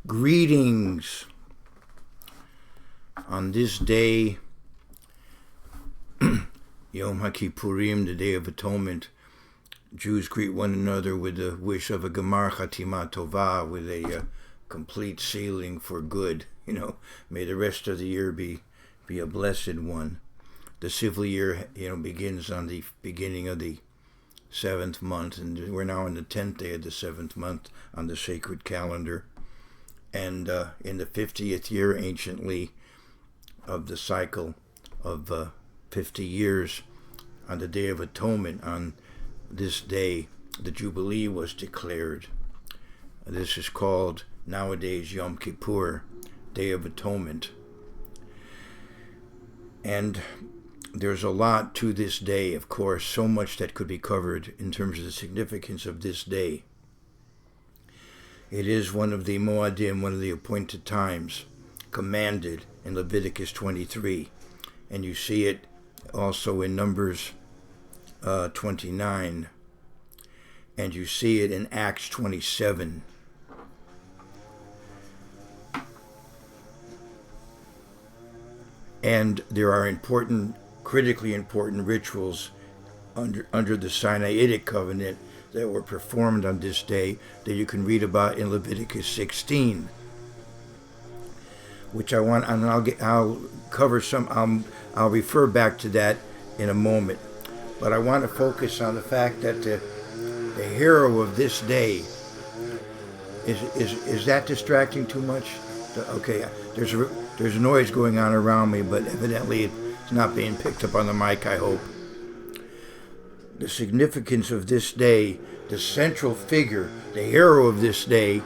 Greetings. On this day, Yom HaKippurim, the Day of Atonement, Jews greet one another with the wish of a Gemar Chatima Tova, with a complete sealing for good. May the rest of the year be a blessed one. The civil year, begins on the beginning of the 7th month, and we're now in the 10th day of the 7th month on the sacred calendar. And in the 50th year, anciently, of the cycle of 50 years, on the Day of Atonement, on this day, the Jubilee was declared. This is called nowadays Yom Kippur, Day of Atonement. And there's a lot to this day, of course, so much that could be covered in terms of the significance of this day. It is one of the Moadim, one of the appointed times, commanded in Leviticus 23. And you see it also in Numbers 29. And you see it in Acts 27. And there are critically important rituals under the Sinaitic covenant that were performed on this day that you can read about in Leviticus 16, which I'll cover some. I'll refer back to that in a moment, but I want to focus on the fact that the hero of this day is that distracting too much? Okay, there's noise going on around me, but evidently it's not being picked up on the mic, I hope. The significance of this day, the central figure, the hero of this day,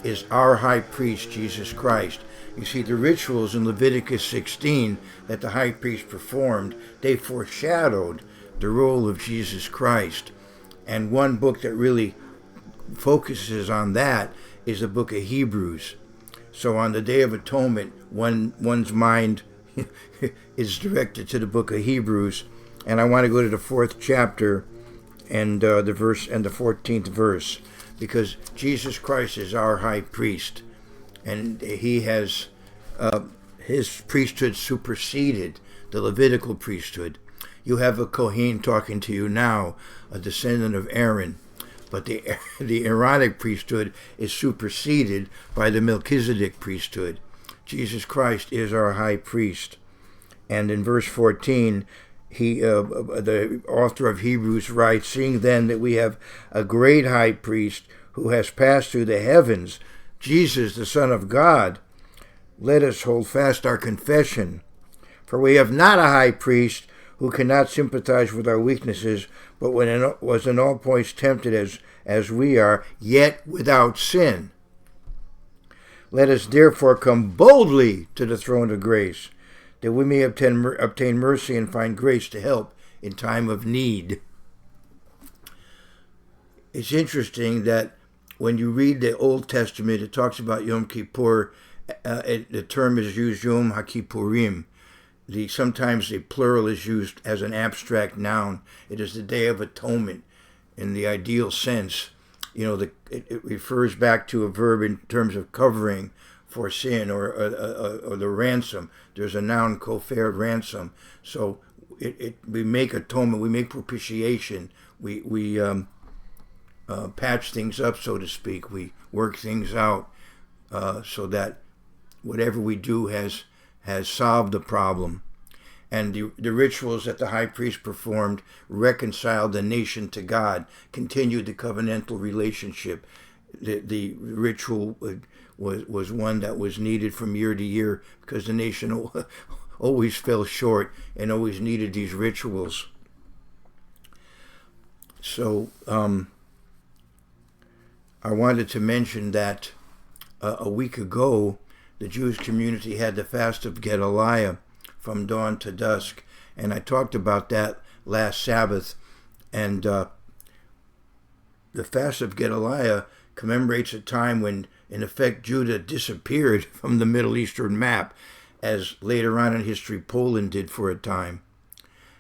is our high priest, Jesus Christ. You see, the rituals in Leviticus 16 that the high priest performed, they foreshadowed the role of Jesus Christ. And one book that really focuses on that is the book of Hebrews. So on the Day of Atonement, one's mind is directed to the book of Hebrews. And I want to go to the 4th chapter and the 14th verse, because Jesus Christ is our high priest, and he has his priesthood superseded the Levitical priesthood. You have a Kohen talking to you now, a descendant of Aaron, but the Aaronic priesthood is superseded by the Melchizedek priesthood. Jesus Christ is our high priest. And in verse 14, the author of Hebrews writes, "Seeing then that we have a great high priest who has passed through the heavens, Jesus, the Son of God, let us hold fast our confession. For we have not a high priest who cannot sympathize with our weaknesses, but was in all points tempted as we are, yet without sin. Let us therefore come boldly to the throne of grace, that we may obtain mercy and find grace to help in time of need." It's interesting that when you read the Old Testament, it talks about Yom Kippur. The term is used Yom HaKippurim. Sometimes the plural is used as an abstract noun. It is the Day of Atonement in the ideal sense. It refers back to a verb in terms of covering for sin or the ransom. There's a noun, kofer, ransom. So we make atonement, we make propitiation, we patch things up, so to speak. We work things out so that whatever we do has solved the problem. And the rituals that the high priest performed reconciled the nation to God, continued the covenantal relationship. The ritual was one that was needed from year to year, because the nation always fell short and always needed these rituals. So I wanted to mention that a week ago, the Jewish community had the fast of Gedaliah from dawn to dusk, and I talked about that last Sabbath. And the fast of Gedaliah commemorates a time when, in effect, Judah disappeared from the Middle Eastern map, as later on in history Poland did for a time.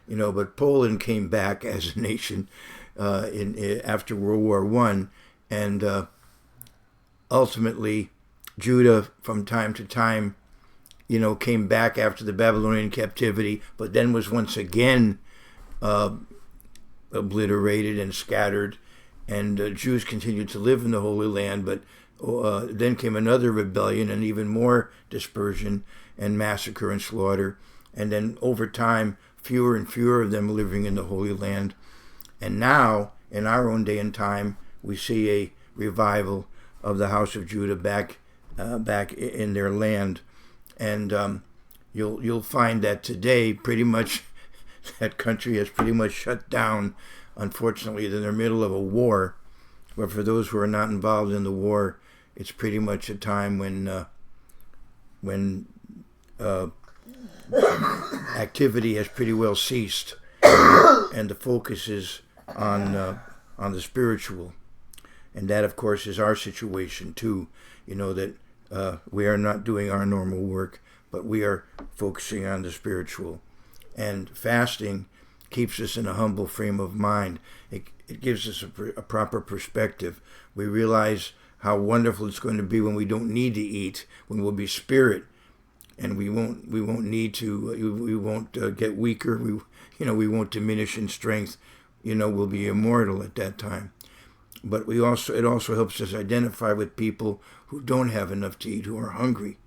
But Poland came back as a nation after World War I, and ultimately Judah from time to time, came back after the Babylonian captivity, but then was once again obliterated and scattered, and Jews continued to live in the Holy Land, but then came another rebellion and even more dispersion and massacre and slaughter, and then over time, fewer and fewer of them living in the Holy Land. And now, in our own day and time, we see a revival of the house of Judah back in their land. And you'll find that today, pretty much, that country has pretty much shut down. Unfortunately, they're in the middle of a war. But for those who are not involved in the war, it's pretty much a time when activity has pretty well ceased, and the focus is on the spiritual. And that, of course, is our situation too. That we are not doing our normal work, but we are focusing on the spiritual. And fasting keeps us in a humble frame of mind. It gives us a proper perspective. We realize how wonderful it's going to be when we don't need to eat, when we'll be spirit, and we won't need to. We won't get weaker. We won't diminish in strength. We'll be immortal at that time. But it also helps us identify with people who don't have enough to eat, who are hungry.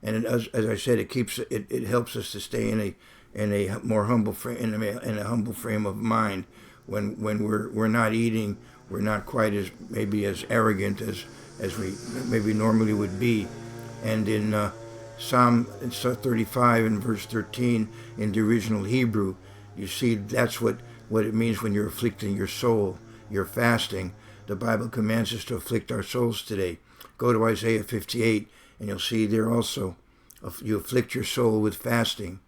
And as I said, it helps us to stay in a more humble frame, in a humble frame of mind. When we're not eating, we're not quite as arrogant as we maybe normally would be. And in Psalm 35 and verse 13 in the original Hebrew, you see that's what it means when you're afflicting your soul, you're fasting. The Bible commands us to afflict our souls today. Go to Isaiah 58 and you'll see there also, you afflict your soul with fasting.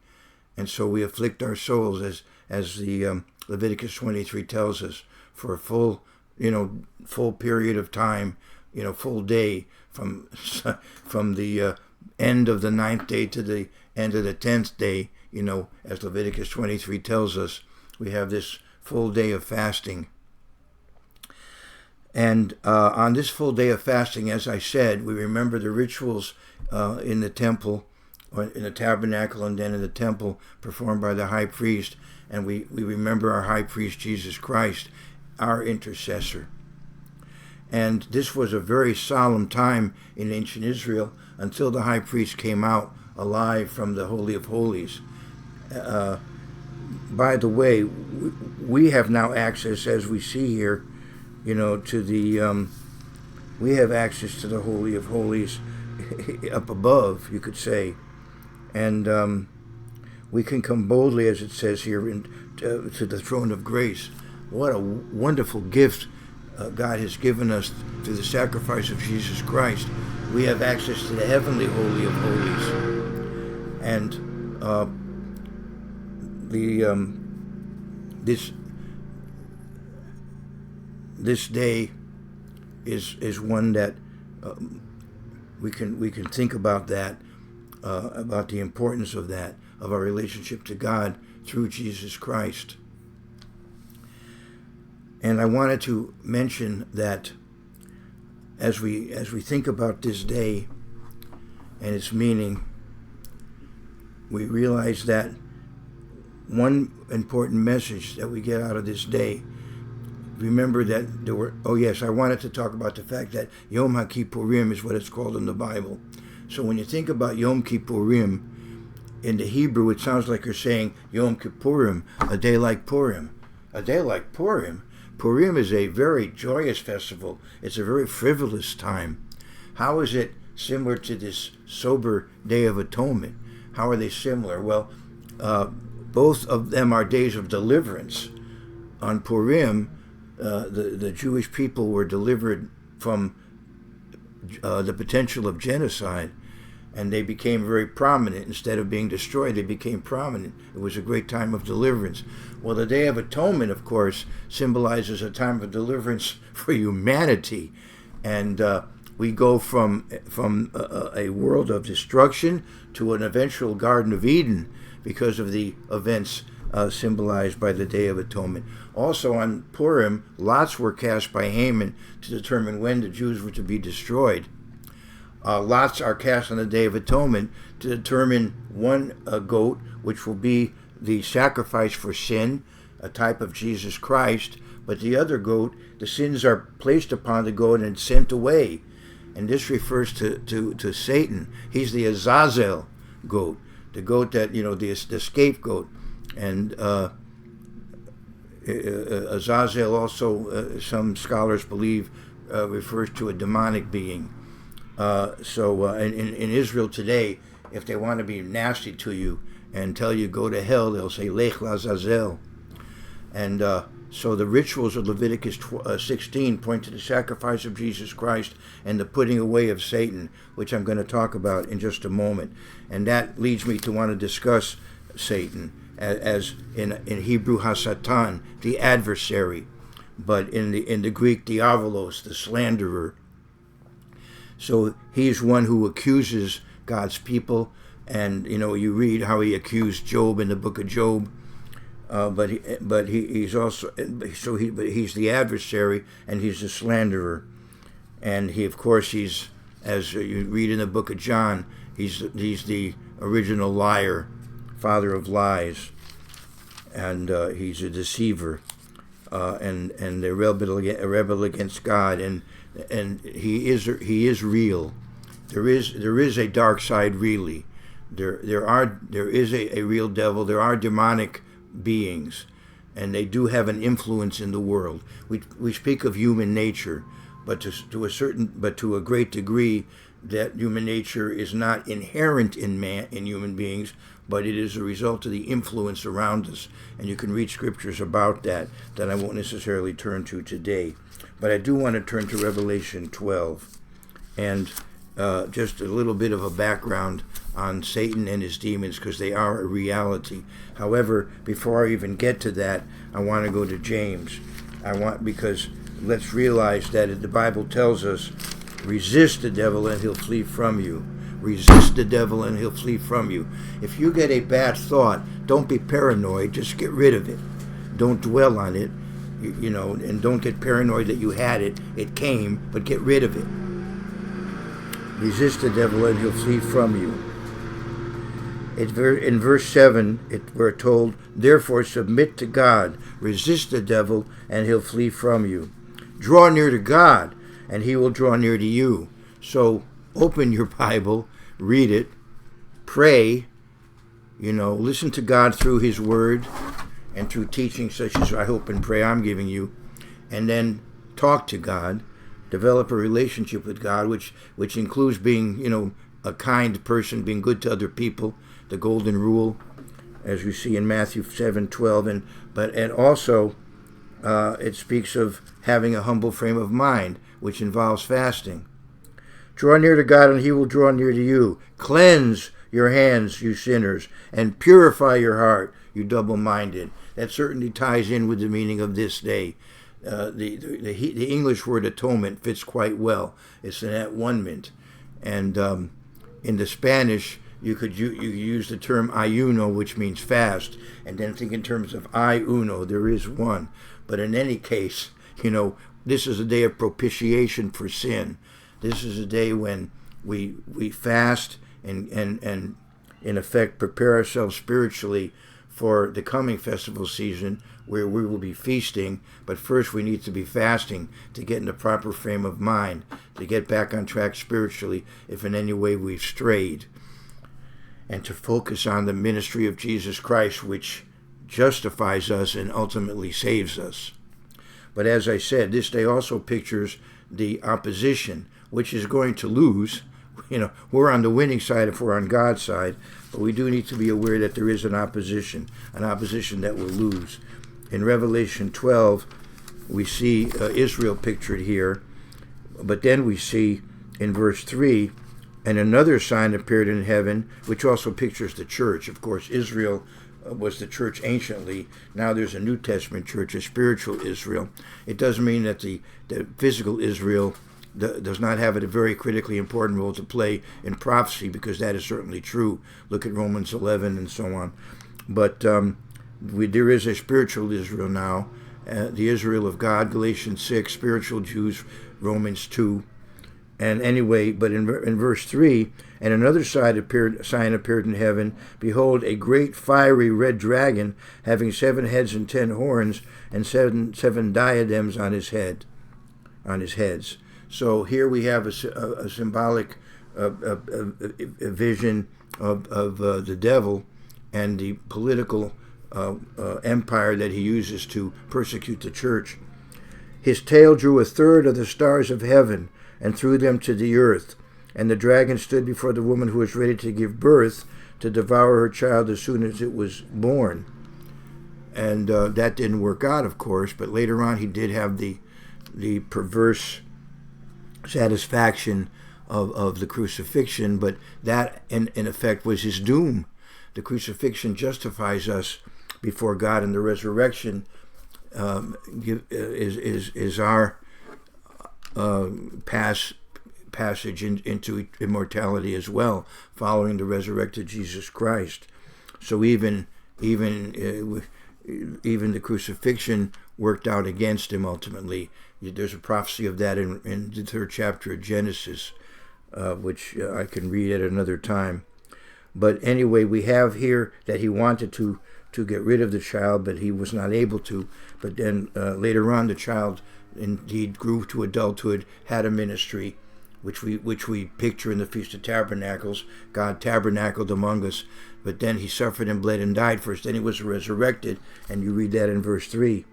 And so we afflict our souls as the Leviticus 23 tells us, for a full period of time, full day from the end of the 9th day to the end of the 10th day, as Leviticus 23 tells us, we have this full day of fasting. And on this full day of fasting, as I said, we remember the rituals in the temple, or in the tabernacle, and then in the temple performed by the high priest. And we remember our high priest, Jesus Christ, our intercessor. And this was a very solemn time in ancient Israel until the high priest came out alive from the Holy of Holies. By the way, we have now access, as we see here, to the, we have access to the Holy of Holies up above, you could say. And we can come boldly, as it says here, to the throne of grace. What a wonderful gift God has given us through the sacrifice of Jesus Christ. We have access to the heavenly Holy of Holies. And this day is one that we can think about that, about the importance of that, of our relationship to God through Jesus Christ. And I wanted to mention that as we think about this day and its meaning, we realize that one important message that we get out of this day, remember that there were, I wanted to talk about the fact that Yom HaKippurim is what it's called in the Bible. So when you think about Yom Kippurim, in the Hebrew it sounds like you're saying Yom Kippurim, a day like Purim. A day like Purim? Purim is a very joyous festival. It's a very frivolous time. How is it similar to this sober Day of Atonement? How are they similar? Well, both of them are days of deliverance. On Purim, the Jewish people were delivered from the potential of genocide, and they became very prominent. Instead of being destroyed, they became prominent. It was a great time of deliverance. Well, the Day of Atonement, of course, symbolizes a time of deliverance for humanity. And we go from a world of destruction to an eventual Garden of Eden because of the events symbolized by the Day of Atonement. Also on Purim, lots were cast by Haman to determine when the Jews were to be destroyed. Lots are cast on the Day of Atonement to determine one goat, which will be the sacrifice for sin, a type of Jesus Christ, but the other goat, the sins are placed upon the goat and sent away. And this refers to Satan. He's the Azazel goat, the goat that, the scapegoat. And Azazel also, some scholars believe, refers to a demonic being. In Israel today, if they want to be nasty to you and tell you go to hell, they'll say Lech Lazazel. And so the rituals of Leviticus 16 point to the sacrifice of Jesus Christ and the putting away of Satan, which I'm going to talk about in just a moment. And that leads me to want to discuss Satan as in Hebrew Hasatan, the adversary, but in the Greek diavolos, the slanderer. So he's one who accuses God's people, and you read how he accused Job in the book of Job. But he's also he's the adversary, and he's the slanderer, and he's, as you read in the book of John, he's the original liar, father of lies, and he's a deceiver, and a rebel against God, and he is real. There is a dark side, really. There is a real devil. There are demonic beings, and they do have an influence in the world. We speak of human nature, but to a great degree, that human nature is not inherent in human beings, but it is a result of the influence around us. And you can read scriptures about that I won't necessarily turn to today. But I do want to turn to Revelation 12, and just a little bit of a background on Satan and his demons, because they are a reality. However, before I even get to that, I want to go to James. Because let's realize that the Bible tells us, resist the devil and he'll flee from you. Resist the devil and he'll flee from you. If you get a bad thought, don't be paranoid, just get rid of it. Don't dwell on it, and don't get paranoid that you had it. It came, but get rid of it. Resist the devil and he'll flee from you. In verse 7, we're told, therefore submit to God, resist the devil, and he'll flee from you. Draw near to God, and he will draw near to you. So open your Bible, read it, pray, listen to God through his word and through teaching such as I hope and pray I'm giving you, and then talk to God, develop a relationship with God, which includes being, a kind person, being good to other people, the golden rule, as we see in Matthew 7:12, and also it speaks of having a humble frame of mind, which involves fasting. Draw near to God, and he will draw near to you. Cleanse your hands, you sinners, and purify your heart, you double-minded. That certainly ties in with the meaning of this day. The English word atonement fits quite well. It's an at-one-ment. And in the Spanish, you could use the term ayuno, which means fast, and then think in terms of I uno, there is one. But in any case, this is a day of propitiation for sin. This is a day when we fast and in effect prepare ourselves spiritually for the coming festival season, where we will be feasting. But first we need to be fasting to get in the proper frame of mind, to get back on track spiritually if in any way we've strayed, and to focus on the ministry of Jesus Christ, which justifies us and ultimately saves us. But as I said, this day also pictures the opposition, which is going to lose. We're on the winning side if we're on God's side, but we do need to be aware that there is an opposition that will lose. In Revelation 12, we see Israel pictured here, but then we see in verse 3, and another sign appeared in heaven, which also pictures the church. Of course, Israel was the church anciently. Now there's a New Testament church, a spiritual Israel. It doesn't mean that the physical Israel does not have a very critically important role to play in prophecy, because that is certainly true. Look at Romans 11 and so on. But there is a spiritual Israel now, the Israel of God, Galatians 6, spiritual Jews, Romans 2. And anyway, but in verse 3, and another sign appeared in heaven. Behold, a great fiery red dragon, having 7 heads and 10 horns, and seven diadems on his heads. So here we have a symbolic a vision of the devil and the political empire that he uses to persecute the church. His tail drew 1/3 of the stars of heaven and threw them to the earth. And the dragon stood before the woman who was ready to give birth, to devour her child as soon as it was born. And that didn't work out, of course, but later on he did have the perverse satisfaction of the crucifixion, but that in effect was his doom. The crucifixion justifies us before God, and the resurrection is our passage into immortality as well, following the resurrected Jesus Christ. So even the crucifixion worked out against him ultimately. There's a prophecy of that in the 3rd chapter of Genesis, which I can read at another time. But anyway, we have here that he wanted to get rid of the child, but he was not able to. But then later on, the child indeed grew to adulthood, had a ministry, which we picture in the Feast of Tabernacles. God tabernacled among us, but then he suffered and bled and died first. Then he was resurrected, and you read that in verse 3.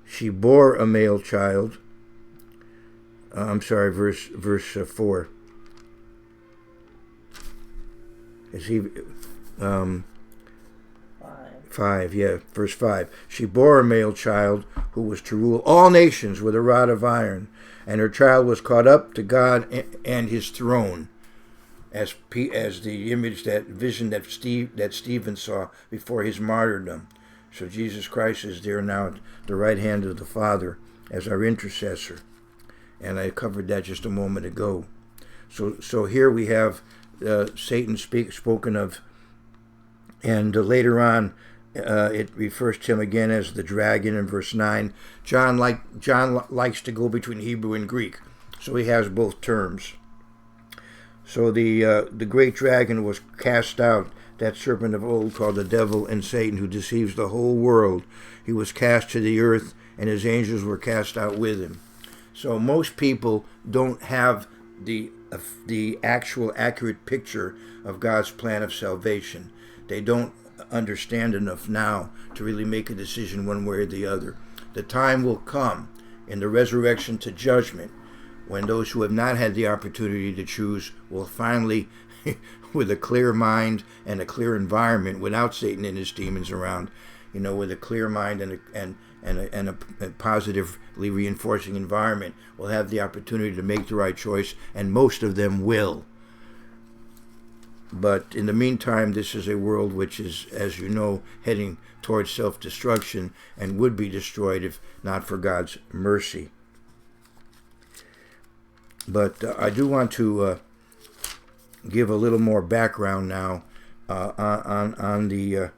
She bore a male child. Verse 4. Is he 5, yeah, verse 5. She bore a male child who was to rule all nations with a rod of iron, and her child was caught up to God and his throne, as the image, that vision that Stephen saw before his martyrdom. So Jesus Christ is there now at the right hand of the Father as our intercessor, and I covered that just a moment ago. So here we have Satan spoken of, and later on it refers to him again as the dragon in verse 9. John likes to go between Hebrew and Greek, so he has both terms. So the great dragon was cast out, that serpent of old called the devil and Satan, who deceives the whole world. He was cast to the earth, and his angels were cast out with him. So most people don't have the actual accurate picture of God's plan of salvation. They don't understand enough now to really make a decision one way or the other. The time will come in the resurrection to judgment when those who have not had the opportunity to choose will finally, with a clear mind and a clear environment, without Satan and his demons around, with a clear mind and a positively reinforcing environment, will have the opportunity to make the right choice, and most of them will. But in the meantime, this is a world which is, as you know, heading towards self-destruction and would be destroyed if not for God's mercy. But I do want to give a little more background now on the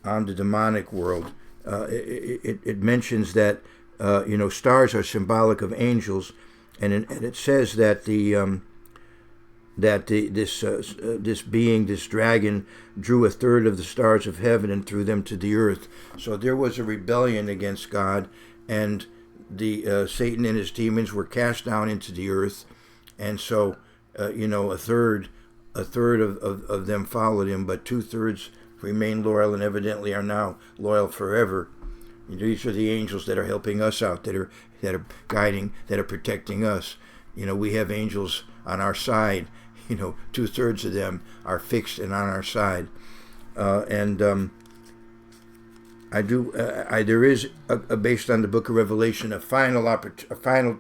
demonic world. It mentions that stars are symbolic of angels, and it says that this being, this dragon, drew 1/3 of the stars of heaven and threw them to the earth. So there was a rebellion against God, and the Satan and his demons were cast down into the earth, and so a third of them followed him, but 2/3 remained loyal and evidently are now loyal forever. These are the angels that are helping us out, that are guiding, that are protecting us. We have angels on our side. 2/3 of them are fixed and on our side, there is based on the Book of Revelation a final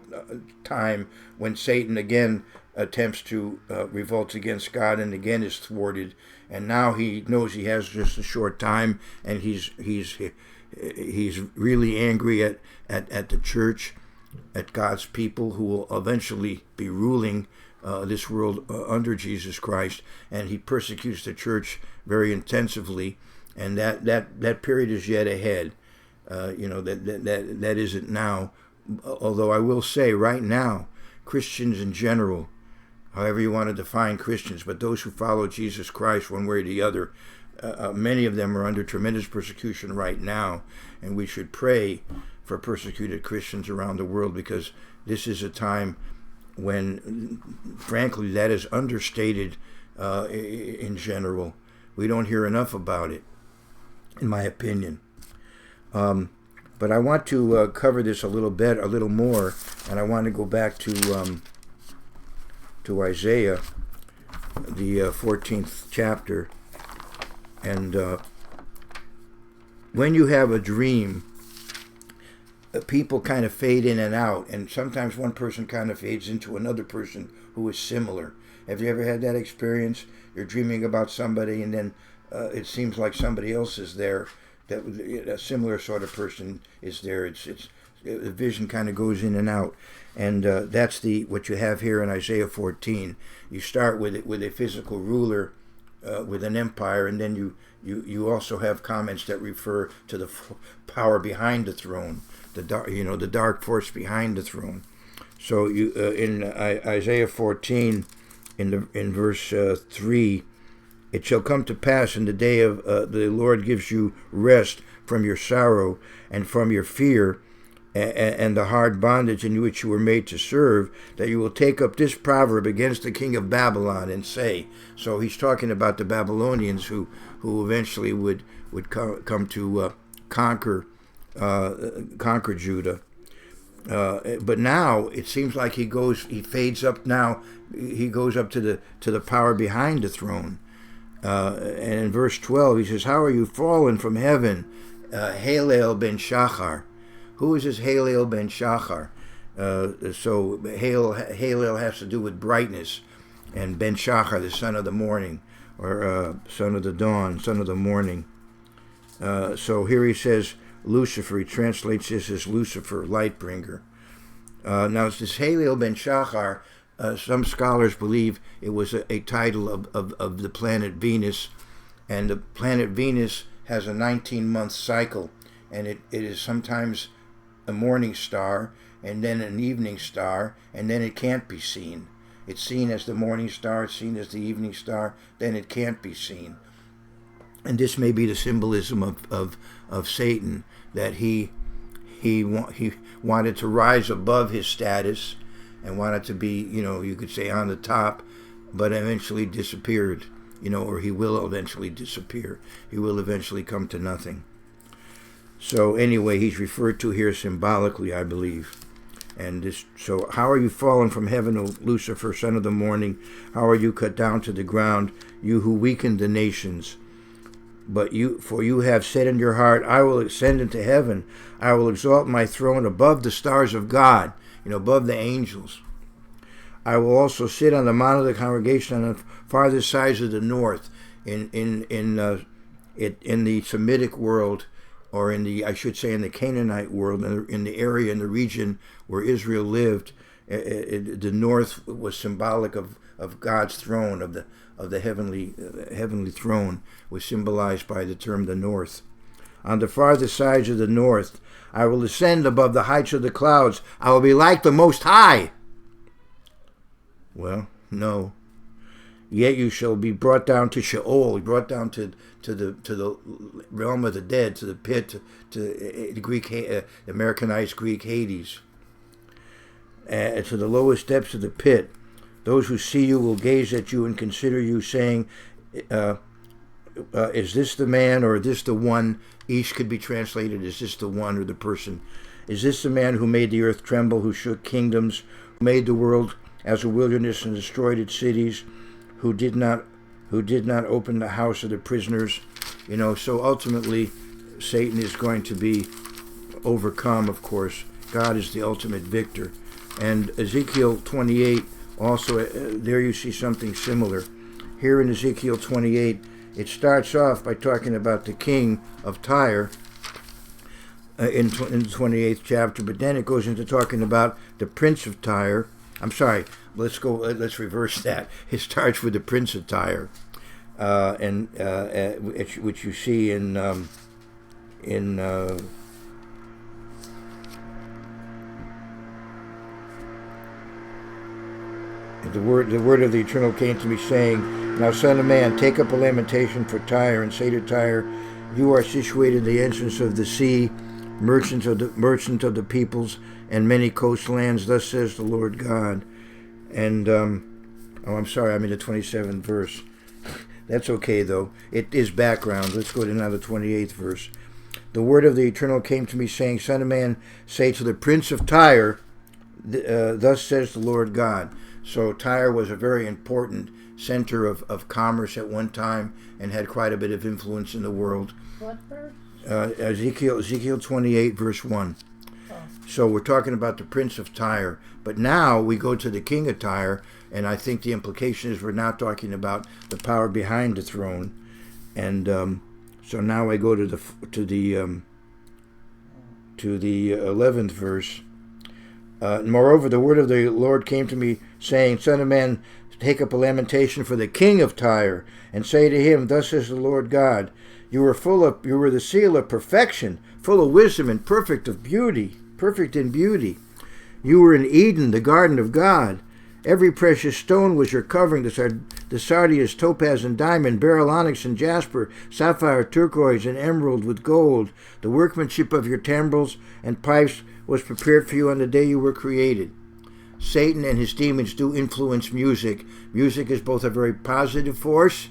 time when Satan again attempts to revolt against God and again is thwarted, and now he knows he has just a short time, and he's really angry at the church, at God's people who will eventually be ruling this world under Jesus Christ, and he persecutes the church very intensively, and that period is yet ahead. That isn't now. Although I will say right now Christians in general, however you want to define Christians, but those who follow Jesus Christ one way or the other, many of them are under tremendous persecution right now, and we should pray for persecuted Christians around the world, because this is a time when, frankly, that is understated in general. We don't hear enough about it, in my opinion. But I want to cover this a little more, and I want to go back to Isaiah, the 14th chapter. And when you have a dream, people kind of fade in and out, and sometimes one person kind of fades into another person who is similar. Have you ever had that experience? You're dreaming about somebody, and then it seems like somebody else is there. That a similar sort of person is there. The vision kind of goes in and out, and that's what you have here in Isaiah 14. You start with a physical ruler, with an empire, and then you also have comments that refer to the power behind the throne, the dark force behind the throne. So in Isaiah 14, in verse 3. It shall come to pass in the day of the Lord gives you rest from your sorrow and from your fear and the hard bondage in which you were made to serve, that you will take up this proverb against the king of Babylon and say. So he's talking about the Babylonians who eventually would come to conquer Judah. But now it seems like he fades up now. He goes up to the power behind the throne. And in verse 12, he says, how are you fallen from heaven, Halel ben Shachar? Who is this Halel ben Shachar? So Halel has to do with brightness, and ben Shachar, the son of the morning, or son of the dawn, son of the morning. So here he says Lucifer. He translates this as Lucifer, light bringer. Now it's this Halel ben Shachar. Some scholars believe it was a title of the planet Venus, and the planet Venus has a 19-month cycle, and it is sometimes a morning star, and then an evening star, and then it can't be seen. It's seen as the morning star, it's seen as the evening star, then it can't be seen. And this may be the symbolism of Satan, that he wanted to rise above his status, and wanted to be, you could say on the top, but eventually disappeared, or he will eventually disappear. He will eventually come to nothing. So anyway, he's referred to here symbolically, I believe. And so how are you fallen from heaven, O Lucifer, son of the morning? How are you cut down to the ground, you who weakened the nations? For you have said in your heart, I will ascend into heaven. I will exalt my throne above the stars of God, above the angels. I will also sit on the mount of the congregation on the farthest sides of the north, in the Semitic world, or in the Canaanite world, in the area, in the region where Israel lived. The north was symbolic of God's throne, of the heavenly throne, was symbolized by the term the north. On the farthest sides of the north, I will ascend above the heights of the clouds. I will be like the Most High. Well, no. Yet you shall be brought down to Sheol, brought down to the realm of the dead, to the pit, to the Greek, Americanized Greek Hades, to the lowest depths of the pit. Those who see you will gaze at you and consider you, saying, is this the man, or is this the one? Each could be translated, is this the one or the person? Is this the man who made the earth tremble, who shook kingdoms, who made the world as a wilderness and destroyed its cities, who did not open the house of the prisoners? So ultimately Satan is going to be overcome, of course. God is the ultimate victor. And Ezekiel 28, also there you see something similar. Here in Ezekiel 28, it starts off by talking about the king of Tyre in the 28th chapter, but then it goes into talking about the prince of Tyre. I'm sorry, let's reverse that. It starts with the prince of Tyre, which you see in the word of the Eternal came to me, saying, Now, son of man, take up a lamentation for Tyre, and say to Tyre, You are situated in the entrance of the sea, merchant of the peoples, and many coastlands. Thus says the Lord God. And I'm sorry, I'm in the 27th verse. That's okay, though. It is background. Let's go to now the 28th verse. The word of the Eternal came to me, saying, Son of man, say to the prince of Tyre, Thus says the Lord God. So Tyre was a very important center of commerce at one time and had quite a bit of influence in the world. What verse? Ezekiel 28, verse 1. Oh. So we're talking about the prince of Tyre. But now we go to the king of Tyre, and I think the implication is we're now talking about the power behind the throne. And so now I go to the 11th verse. Moreover, the word of the Lord came to me, saying, Son of man, take up a lamentation for the king of Tyre, and say to him, Thus says the Lord God, you were the seal of perfection, full of wisdom and perfect in beauty. You were in Eden, the garden of God. Every precious stone was your covering, the sardius, topaz, and diamond, beryl, onyx, and jasper, sapphire, turquoise, and emerald with gold. The workmanship of your timbrels and pipes was prepared for you on the day you were created. Satan and his demons do influence music. Music is both a very positive force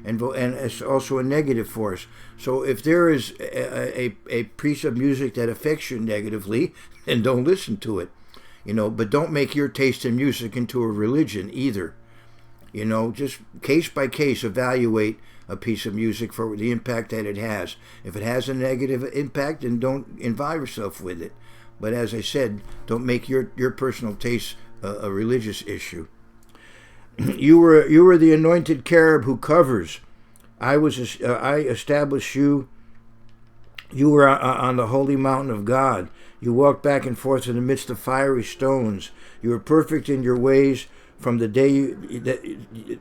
and it's also a negative force. So if there is a piece of music that affects you negatively, then don't listen to it. But don't make your taste in music into a religion either. Just case by case evaluate a piece of music for the impact that it has. If it has a negative impact, then don't involve yourself with it. But as I said, don't make your personal taste a religious issue. You were the anointed cherub who covers. I established you. You were on the holy mountain of God. You walked back and forth in the midst of fiery stones. You were perfect in your ways from the day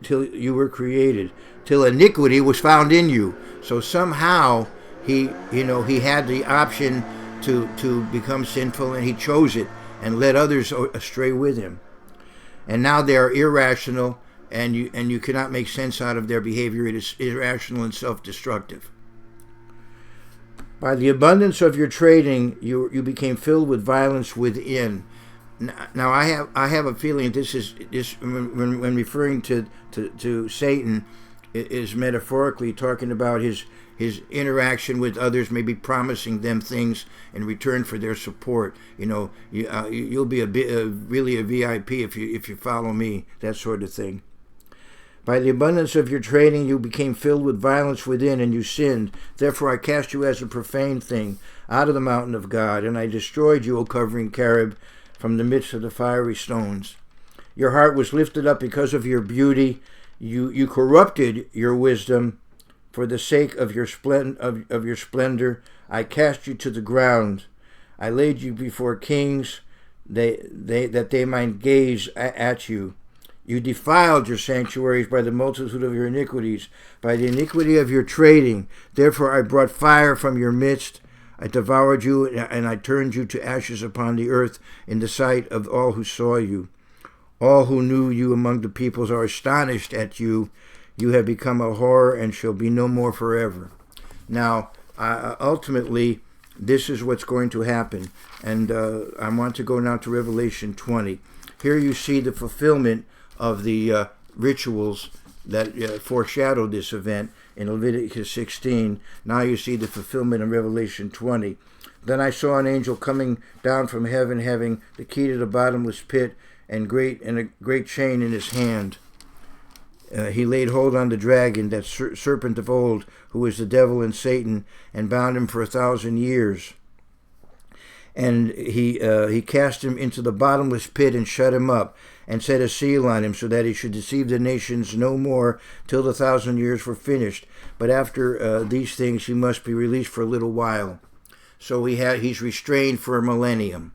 till you were created, till iniquity was found in you. So somehow he had the option to become sinful, and he chose it and led others astray with him. And now they are irrational, and you cannot make sense out of their behavior. It is irrational and self-destructive. By the abundance of your trading, you became filled with violence within. Now I have a feeling this when referring to Satan is metaphorically talking about his interaction with others, maybe promising them things in return for their support. You'll be really a VIP if you follow me, that sort of thing. By the abundance of your trading, you became filled with violence within, and you sinned. Therefore I cast you as a profane thing out of the mountain of God, and I destroyed you, O covering cherub, from the midst of the fiery stones. Your heart was lifted up because of your beauty. You corrupted your wisdom. For the sake of your splendor, I cast you to the ground. I laid you before kings, that they might gaze at you. You defiled your sanctuaries by the multitude of your iniquities, by the iniquity of your trading. Therefore I brought fire from your midst. I devoured you, and I turned you to ashes upon the earth in the sight of all who saw you. All who knew you among the peoples are astonished at you. You have become a horror and shall be no more forever. Now, ultimately, this is what's going to happen. And I want to go now to Revelation 20. Here you see the fulfillment of the rituals that foreshadowed this event in Leviticus 16. Now you see the fulfillment in Revelation 20. Then I saw an angel coming down from heaven, having the key to the bottomless pit and a great chain in his hand. He laid hold on the dragon, that serpent of old, who is the devil and Satan, and bound him for 1,000 years. And he cast him into the bottomless pit and shut him up, and set a seal on him, so that he should deceive the nations no more till the 1,000 years were finished. But after these things he must be released for a little while. So he's restrained for a millennium,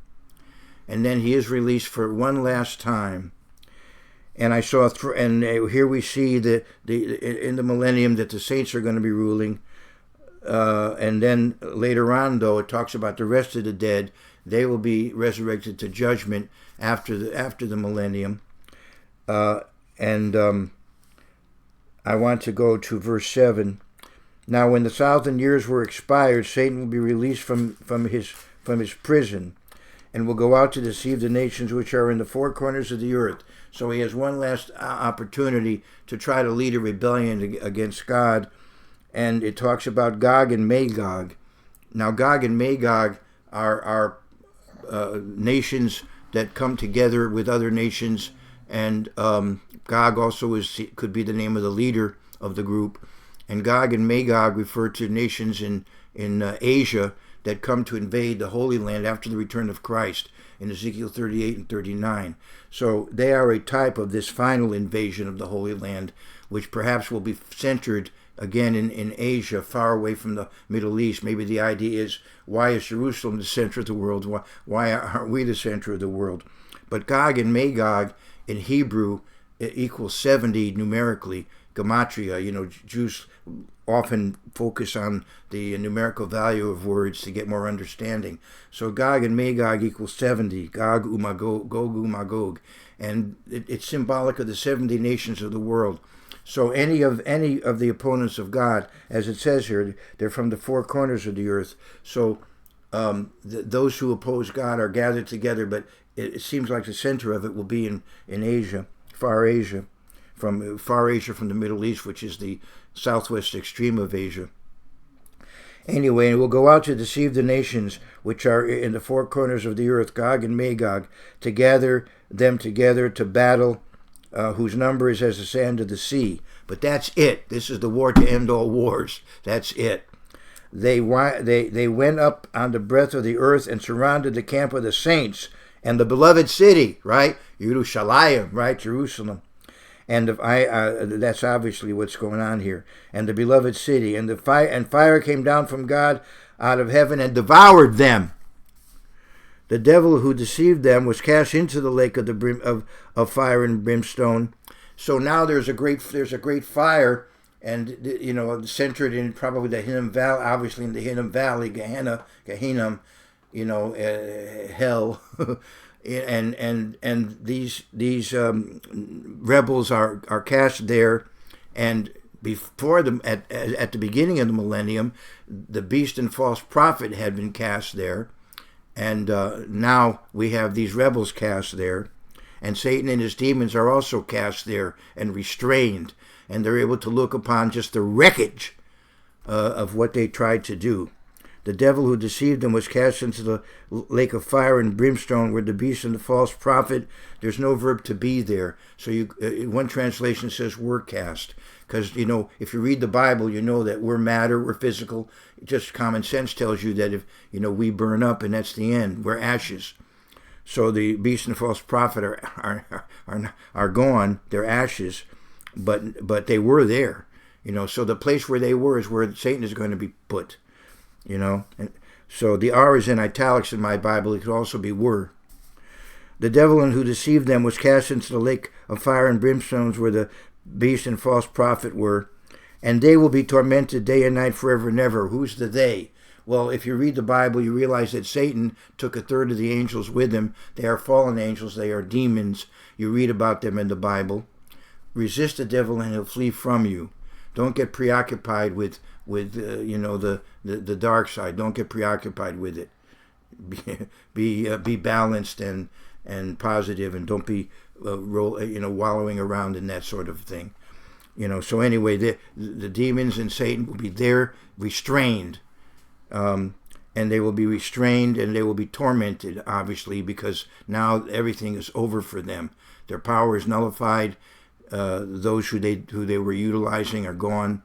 and then he is released for one last time. And I saw, and here we see that in the millennium that the saints are going to be ruling. And then later on, though, it talks about the rest of the dead. They will be resurrected to judgment after the millennium. And I want to go to verse 7. Now when the 1,000 years were expired, Satan will be released from his prison, and will go out to deceive the nations which are in the four corners of the earth. So he has one last opportunity to try to lead a rebellion against God. And it talks about Gog and Magog. Now Gog and Magog are nations that come together with other nations, and Gog also could be the name of the leader of the group. And Gog and Magog refer to nations in Asia that come to invade the Holy Land after the return of Christ in Ezekiel 38 and 39. So they are a type of this final invasion of the Holy Land, which perhaps will be centered again in Asia, far away from the Middle East. Maybe the idea is, why is Jerusalem the center of the world? Why aren't we the center of the world? But Gog and Magog in Hebrew equals 70 numerically. Gematria, Jews often focus on the numerical value of words to get more understanding. So Gog and Magog equals 70, Gog Magog, and it's symbolic of the 70 nations of the world. So any of the opponents of God, as it says here, they're from the four corners of the earth. So those who oppose God are gathered together, but it seems like the center of it will be in Asia, Far Asia from the Middle East, which is the southwest extreme of Asia. Anyway, and we'll go out to deceive the nations which are in the four corners of the earth, Gog and Magog, to gather them together to battle, whose number is as the sand of the sea. But that's it. This is the war to end all wars. That's it. They went up on the breadth of the earth and surrounded the camp of the saints and the beloved city, right? Yerushalayim, right? Jerusalem. And that's obviously what's going on here. And the beloved city, and fire came down from God out of heaven and devoured them. The devil who deceived them was cast into the lake of fire and brimstone. So now there's a great fire, and centered in probably the Hinnom Valley, obviously in the Hinnom Valley, Gehenna, hell. And these rebels are cast there, and before them at the beginning of the millennium, the beast and false prophet had been cast there, and now we have these rebels cast there, and Satan and his demons are also cast there and restrained, and they're able to look upon just the wreckage of what they tried to do. The devil who deceived them was cast into the lake of fire and brimstone, where the beast and the false prophet, there's no verb to be there. So one translation says were cast. Because, if you read the Bible, you know that we're matter, we're physical. Just common sense tells you that if, we burn up and that's the end, we're ashes. So the beast and the false prophet are gone, they're ashes, but they were there. So the place where they were is where Satan is going to be put. And so the R is in italics in my Bible. It could also be were. The devil who deceived them was cast into the lake of fire and brimstones, where the beast and false prophet were, and they will be tormented day and night forever and ever. Who's the they? Well, if you read the Bible, you realize that Satan took a third of the angels with him. They are fallen angels. They are demons. You read about them in the Bible. Resist the devil and he'll flee from you. Don't get preoccupied with the dark side. Don't get preoccupied with it. Be balanced and positive, and don't be wallowing around in that sort of thing. So anyway, the demons and Satan will be there, restrained, and they will be restrained and they will be tormented, obviously, because now everything is over for them. Their power is nullified. Those who they were utilizing are gone.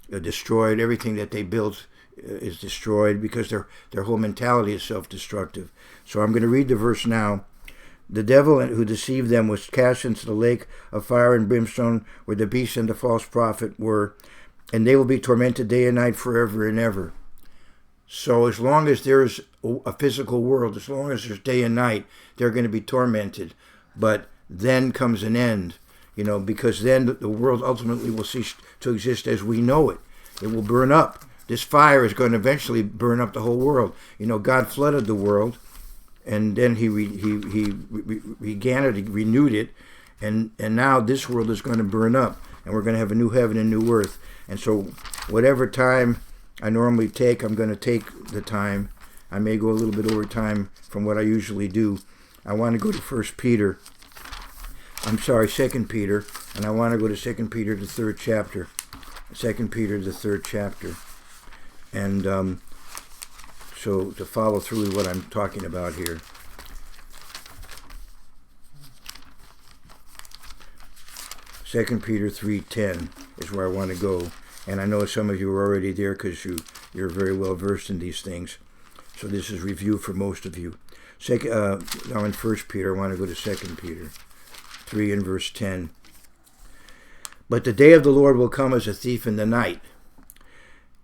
Destroyed. Everything that they built is destroyed, because their whole mentality is self-destructive. So I'm going to read the verse now. The devil who deceived them was cast into the lake of fire and brimstone, where the beast and the false prophet were, and they will be tormented day and night forever and ever. So as long as there's a physical world, as long as there's day and night, they're going to be tormented. But then comes an end, because then the world ultimately will cease to exist as we know it. It will burn up. This fire is going to eventually burn up the whole world. God flooded the world, and then he regan it, he renewed it, And now this world is going to burn up, and we're going to have a new heaven and new earth. And so whatever time I normally take, I'm going to take the time. I may go a little bit over time from what I usually do. I want to go to 2 Peter, and I want to go to 2 Peter, the 3rd chapter. 2 Peter, the 3rd chapter. And so to follow through with what I'm talking about here. 2 Peter 3:10 is where I want to go. And I know some of you are already there because you're very well versed in these things. So this is review for most of you. Now in 1 Peter, I want to go to 2 Peter 3 and verse 10. But the day of the Lord will come as a thief in the night,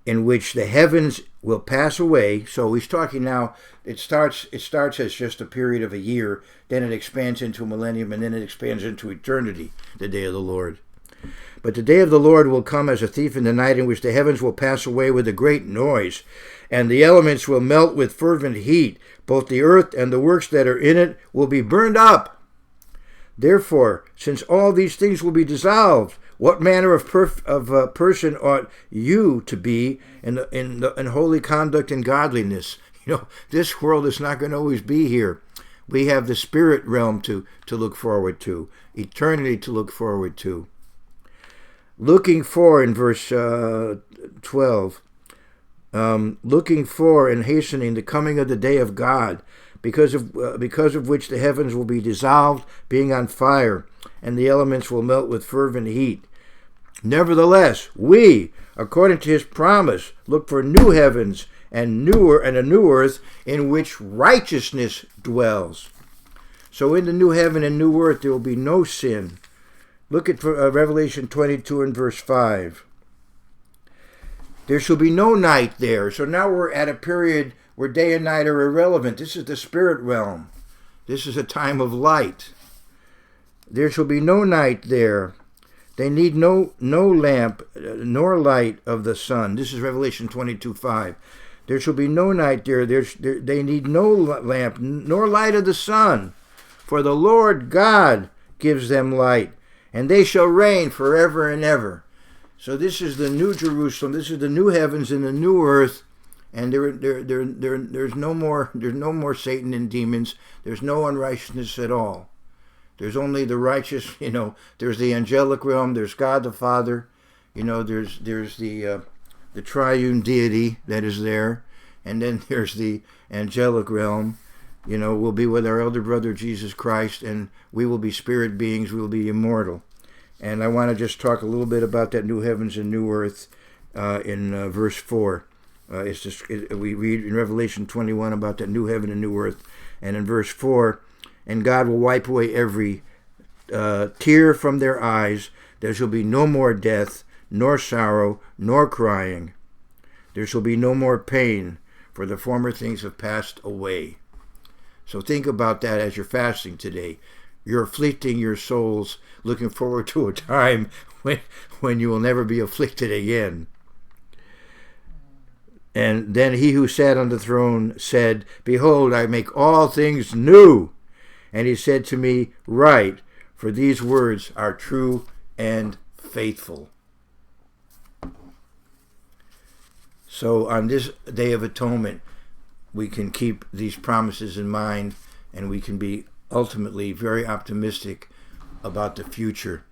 in which the heavens will pass away. So he's talking now, it starts as just a period of a year, then it expands into a millennium, and then it expands into eternity, the day of the Lord. But the day of the Lord will come as a thief in the night, in which the heavens will pass away with a great noise, and the elements will melt with fervent heat. Both the earth and the works that are in it will be burned up. Therefore, since all these things will be dissolved, what manner of person ought you to be in holy conduct and godliness? This world is not going to always be here. We have the spirit realm to look forward to, eternity to look forward to. Looking for, in verse 12, looking for and hastening the coming of the day of God, because of which the heavens will be dissolved, being on fire, and the elements will melt with fervent heat. Nevertheless, we, according to his promise, look for new heavens and a new earth in which righteousness dwells. So in the new heaven and new earth there will be no sin. Look at Revelation 22 and verse 5. There shall be no night there. So now we're at a period where day and night are irrelevant. This is the spirit realm. This is a time of light. There shall be no night there. They need no lamp nor light of the sun. This is Revelation 22:5. There shall be no night there. They need no lamp nor light of the sun. For the Lord God gives them light, and they shall reign forever and ever. So this is the new Jerusalem. This is the new heavens and the new earth. And there's no more Satan and demons. There's no unrighteousness at all. There's only the righteous. There's the angelic realm. There's God the Father. There's the triune deity that is there, and then there's the angelic realm. We'll be with our elder brother Jesus Christ, and we will be spirit beings. We will be immortal. And I want to just talk a little bit about that new heavens and new earth in verse 4. We read in Revelation 21 about that new heaven and new earth, and in verse 4, and God will wipe away every tear from their eyes. There shall be no more death, nor sorrow, nor crying. There shall be no more pain, for the former things have passed away. So think about that as you're fasting today. You're afflicting your souls, looking forward to a time when you will never be afflicted again. And then he who sat on the throne said, Behold, I make all things new. And he said to me, Write, for these words are true and faithful. So on this Day of Atonement, we can keep these promises in mind, and we can be ultimately very optimistic about the future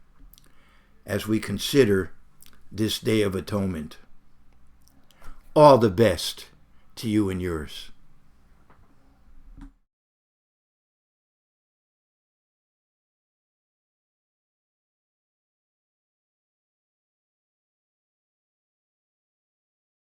as we consider this Day of Atonement. All the best to you and yours.